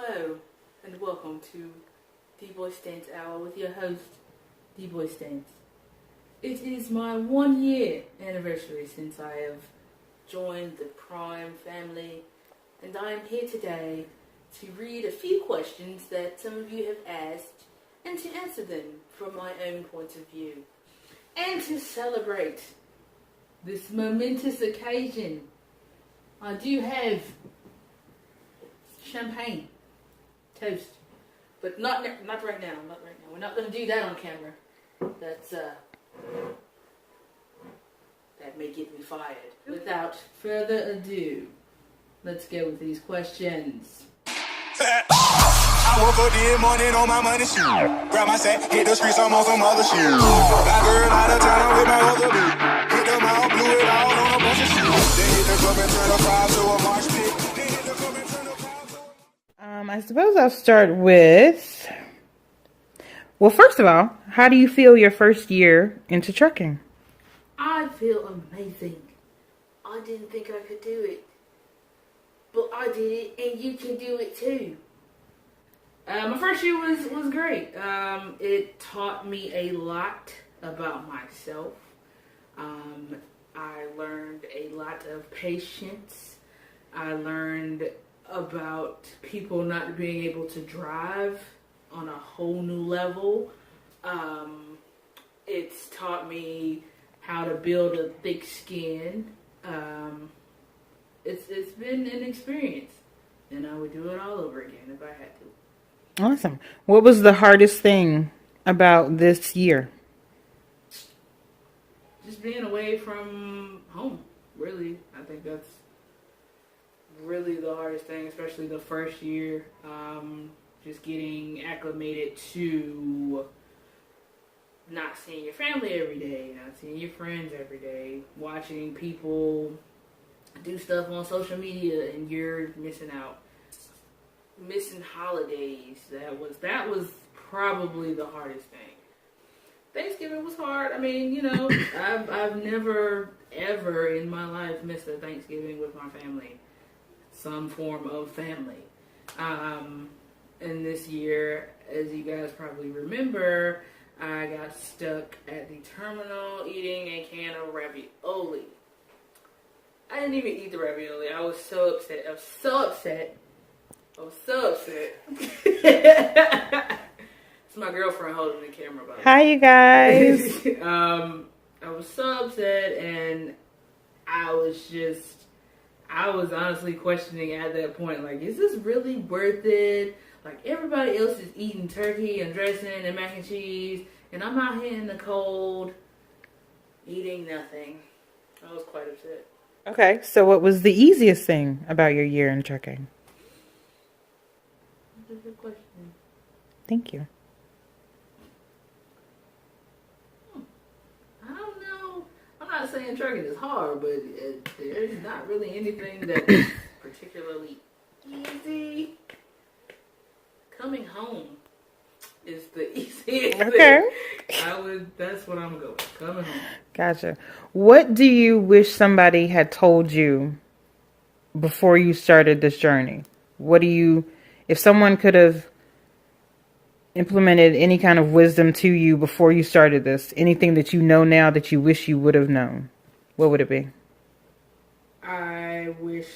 Hello, and welcome to D-Boy Stance Hour with your host, D-Boy Stance. It is my 1 year anniversary since I have joined the Prime family, and I am here today to read a few questions that some of you have asked and to answer them from my own point of view, and to celebrate this momentous occasion. I do have champagne toast, but not right now. Not right now. We're not going to do that on camera. That may get me fired. Without further ado, let's go with these questions. I woke up this morning on my money shoe. Grab my sack, hit the streets, I'm on some other shit. Got girl out of town with my other bitch. Hit them out, blew it all on a bunch of shit. Then hit the club and turn the crowd to a march pit. Then hit the club and turn the crowd to I suppose I'll start with, well, first of all, how do you feel your first year into trucking? I feel amazing. I didn't think I could do it, but I did it, and you can do it too. My first year was great. It taught me a lot about myself. I learned a lot of patience. I learned about people not being able to drive on a whole new level. It's taught me how to build a thick skin. It's been an experience, and I would do it all over again if I had to. Awesome. What was the hardest thing about this year? Just being away from home, really. I think that's really the hardest thing, especially the first year. Just getting acclimated to not seeing your family every day, not seeing your friends every day, watching people do stuff on social media and you're missing out. Missing holidays. That was probably the hardest thing. Thanksgiving was hard. I mean, I've never ever in my life missed a Thanksgiving with my family. Some form of family. And this year, as you guys probably remember, I got stuck at the terminal eating a can of ravioli. I didn't even eat the ravioli. I was so upset. It's my girlfriend holding the camera, by the way. Hi, you guys. I was so upset, and I was honestly questioning at that point, like, is this really worth it? Like, everybody else is eating turkey and dressing and mac and cheese, and I'm out here in the cold eating nothing. I was quite upset. Okay, so what was the easiest thing about your year in trucking? That's a good question. Thank you. I don't know. I'm not saying trucking is hard, but there's not really anything that is particularly easy. Coming home is the easiest Okay. thing. That's what I'm going with. Coming home. Gotcha. What do you wish somebody had told you before you started this journey? If someone could have implemented any kind of wisdom to you before you started this, anything that you know now that you wish you would have known, what would it be? I wish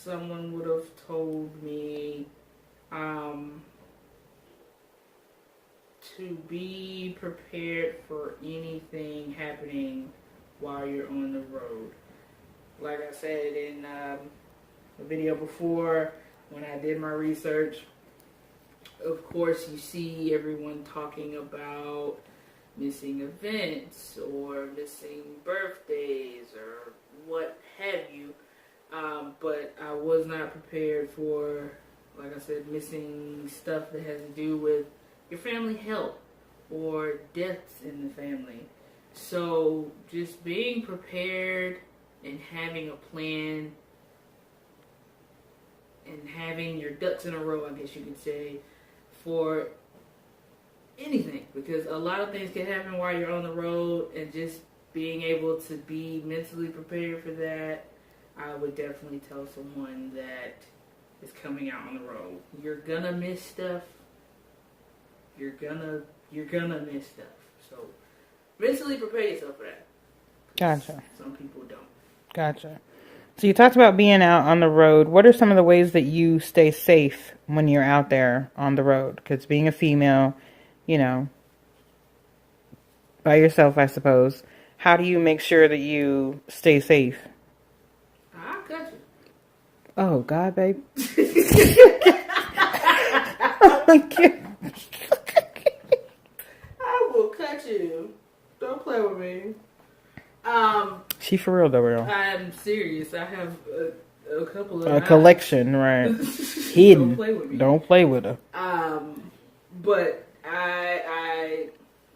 someone would have told me to be prepared for anything happening while you're on the road. Like I said in the video before, when I did my research, of course you see everyone talking about missing events or missing birthdays or what have you, but I was not prepared for, like I said, missing stuff that has to do with your family health or deaths in the family. So just being prepared and having a plan and having your ducks in a row, I guess you could say, for anything, because a lot of things can happen while you're on the road, and just being able to be mentally prepared for that, I would definitely tell someone that is coming out on the road. You're gonna miss stuff. You're gonna miss stuff. So mentally prepare yourself for that. Gotcha. Some people don't. Gotcha. So you talked about being out on the road. What are some of the ways that you stay safe when you're out there on the road? Because being a female, you know, by yourself, I suppose. How do you make sure that you stay safe? I'll cut you. Oh, God, babe. Oh, my God. I will cut you. Don't play with me. She for real, though, real. I'm serious. I have a couple of A collection, right. Hidden. Don't play with me. Don't play with her. But I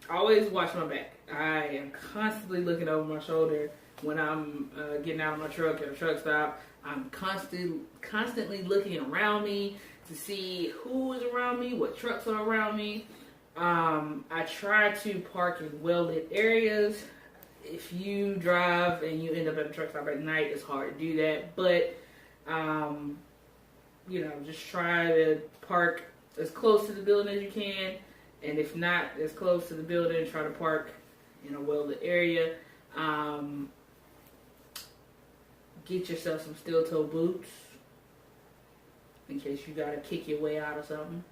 always watch my back. I am constantly looking over my shoulder when I'm getting out of my truck at a truck stop. I'm constantly looking around me to see who is around me, what trucks are around me. I try to park in well-lit areas. If you drive and you end up at a truck stop at night, it's hard to do that. But, just try to park as close to the building as you can. And if not as close to the building, try to park in a well-lit area. Get yourself some steel-toe boots in case you gotta kick your way out of something.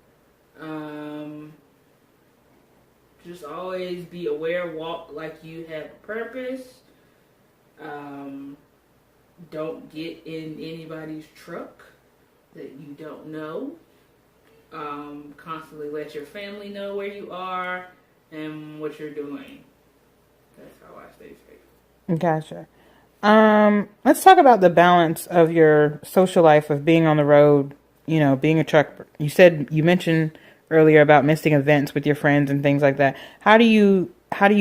Just always be aware, walk like you have a purpose. Don't get in anybody's truck that you don't know. Constantly let your family know where you are and what you're doing. That's how I stay safe. Gotcha. Let's talk about the balance of your social life of being on the road, being a trucker. You mentioned earlier about missing events with your friends and things like that. How do you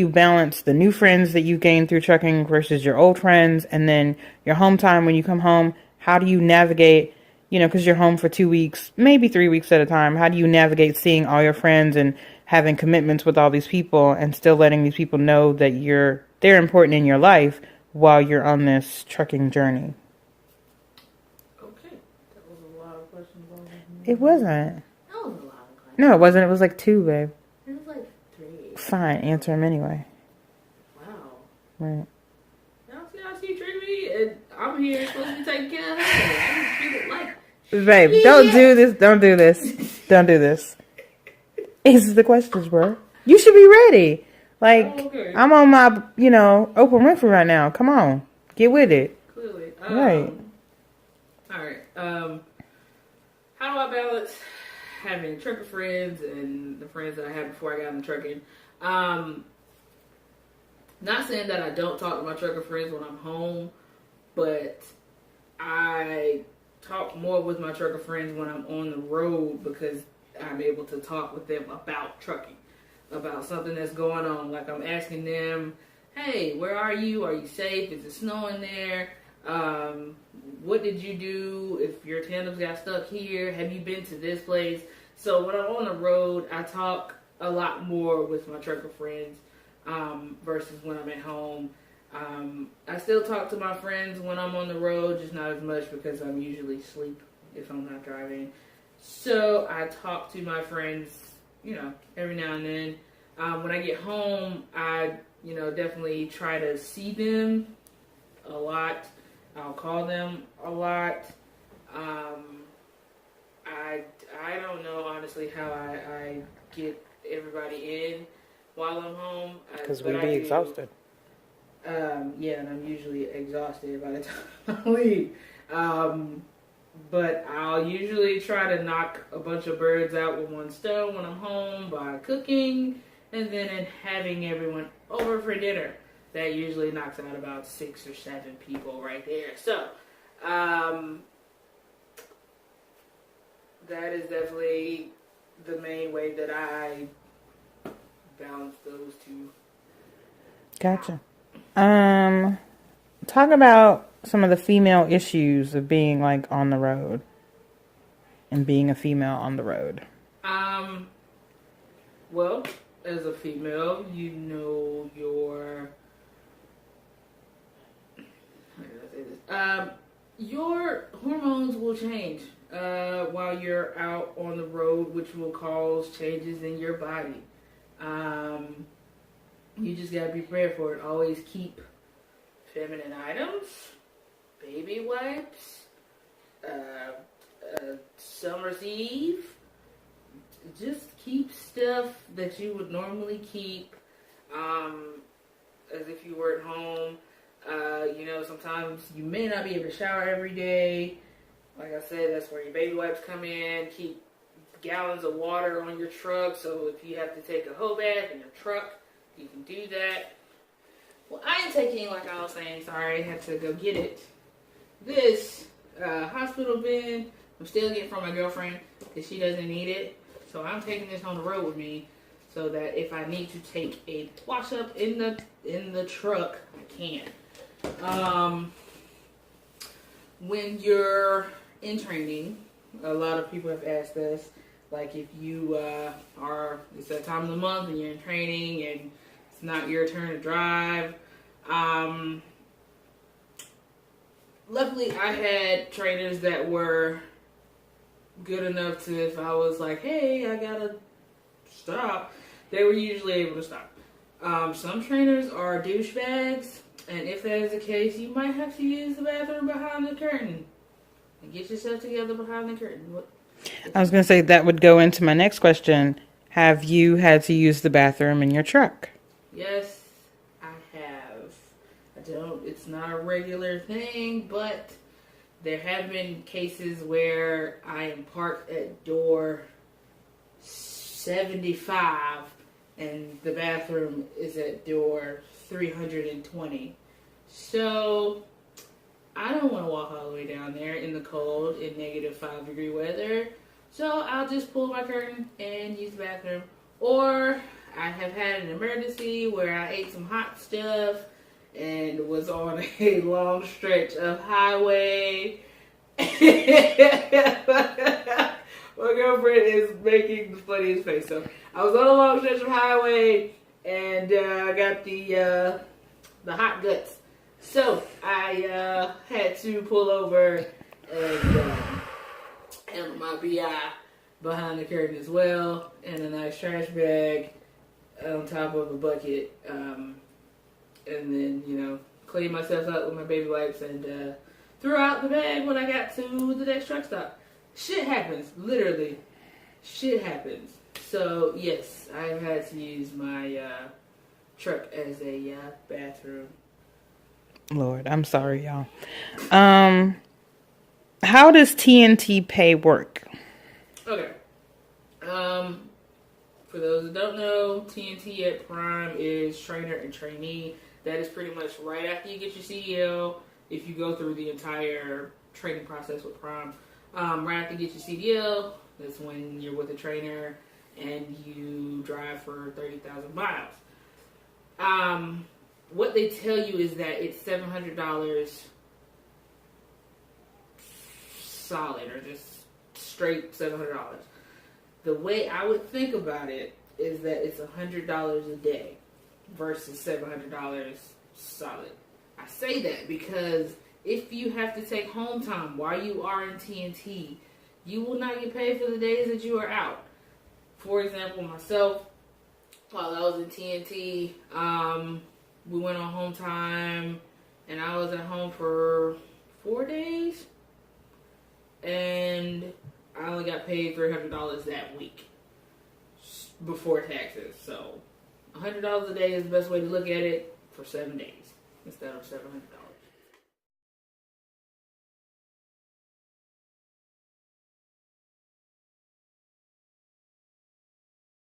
balance the new friends that you gained through trucking versus your old friends, and then your home time when you come home? How do you navigate, because you're home for 2 weeks, maybe 3 weeks at a time? How do you navigate seeing all your friends and having commitments with all these people and still letting these people know that they're important in your life while you're on this trucking journey? Okay. That was a lot of questions. It wasn't. That was a lot of questions. No, it wasn't. It was like 2, babe. It was like 3. Fine. Answer them anyway. Wow. Right. Y'all see how she treated me? And I'm here supposed to be taking care of her. I just treat it like... Babe, don't do this. Don't do this. Don't do this. Answer the questions, bro. You should be ready. Like, okay. I'm on my, Oprah Winfrey right now. Come on. Get with it. Clearly. Right. All right. How do I balance having trucker friends and the friends that I had before I got into trucking? Not saying that I don't talk to my trucker friends when I'm home, but I talk more with my trucker friends when I'm on the road because I'm able to talk with them about trucking, about something that's going on. Like, I'm asking them, hey, where are you? Are you safe? Is it snowing there? What did you do if your tandems got stuck here? Have you been to this place? So when I'm on the road, I talk a lot more with my trucker friends versus when I'm at home. I still talk to my friends when I'm on the road, just not as much because I'm usually asleep if I'm not driving. So I talk to my friends, every now and then. When I get home, I, definitely try to see them a lot. I'll call them a lot. I don't know, honestly, how I get everybody in while I'm home. Because we'd be exhausted. Yeah, and I'm usually exhausted by the time I leave. But I'll usually try to knock a bunch of birds out with one stone when I'm home by cooking and then having everyone over for dinner. That usually knocks out about 6 or 7 people right there. So, that is definitely the main way that I balance those two. Gotcha. Talk about some of the female issues of being like on the road and being a female on the road. Well, as a female, your hormones will change while you're out on the road, which will cause changes in your body. You just gotta be prepared for it. Always keep feminine items, baby wipes, summer's eve. Just keep stuff that you would normally keep, as if you were at home. Sometimes you may not be able to shower every day. Like I said, that's where your baby wipes come in. Keep gallons of water on your truck, so if you have to take a whole bath in your truck, you can do that. Well, I am taking, like I was saying, sorry, I had to go get it. This hospital bin, I'm still getting from my girlfriend because she doesn't need it. So I'm taking this on the road with me so that if I need to take a wash up in the truck, I can. When you're in training, a lot of people have asked us, like if you it's that time of the month and you're in training and it's not your turn to drive. Luckily, I had trainers that were good enough to, if I was like, hey, I gotta stop, they were usually able to stop. Some trainers are douchebags, and if that is the case, you might have to use the bathroom behind the curtain. And get yourself together behind the curtain. I was going to say that would go into my next question. Have you had to use the bathroom in your truck? Yes, I have. It's not a regular thing, but there have been cases where I am parked at door 75 and the bathroom is at door 320. So I don't want to walk all the way down there in the cold in -5-degree weather. So I'll just pull my curtain and use the bathroom. Or I have had an emergency where I ate some hot stuff and was on a long stretch of highway. My girlfriend is making the funniest face. So I was on a long stretch of highway and I got the hot guts. So I had to pull over and handle my BI behind the curtain as well, and a nice trash bag on top of a bucket, and then clean myself up with my baby wipes and threw out the bag when I got to the next truck stop. Shit happens, literally. Shit happens. So yes, I've had to use my truck as a bathroom. Lord, I'm sorry, y'all. How does TNT pay work? Okay. For those that don't know, TNT at Prime is trainer and trainee. That is pretty much right after you get your CDL. If you go through the entire training process with Prime, right after you get your CDL, that's when you're with a trainer and you drive for 30,000 miles. What they tell you is that it's $700 solid, or just straight $700. The way I would think about it is that it's $100 a day versus $700 solid. I say that because if you have to take home time while you are in TNT, you will not get paid for the days that you are out. For example, myself, while I was in TNT, we went on home time, and I was at home for 4 days, and I only got paid $300 that week before taxes. So $100 a day is the best way to look at it for 7 days instead of $700.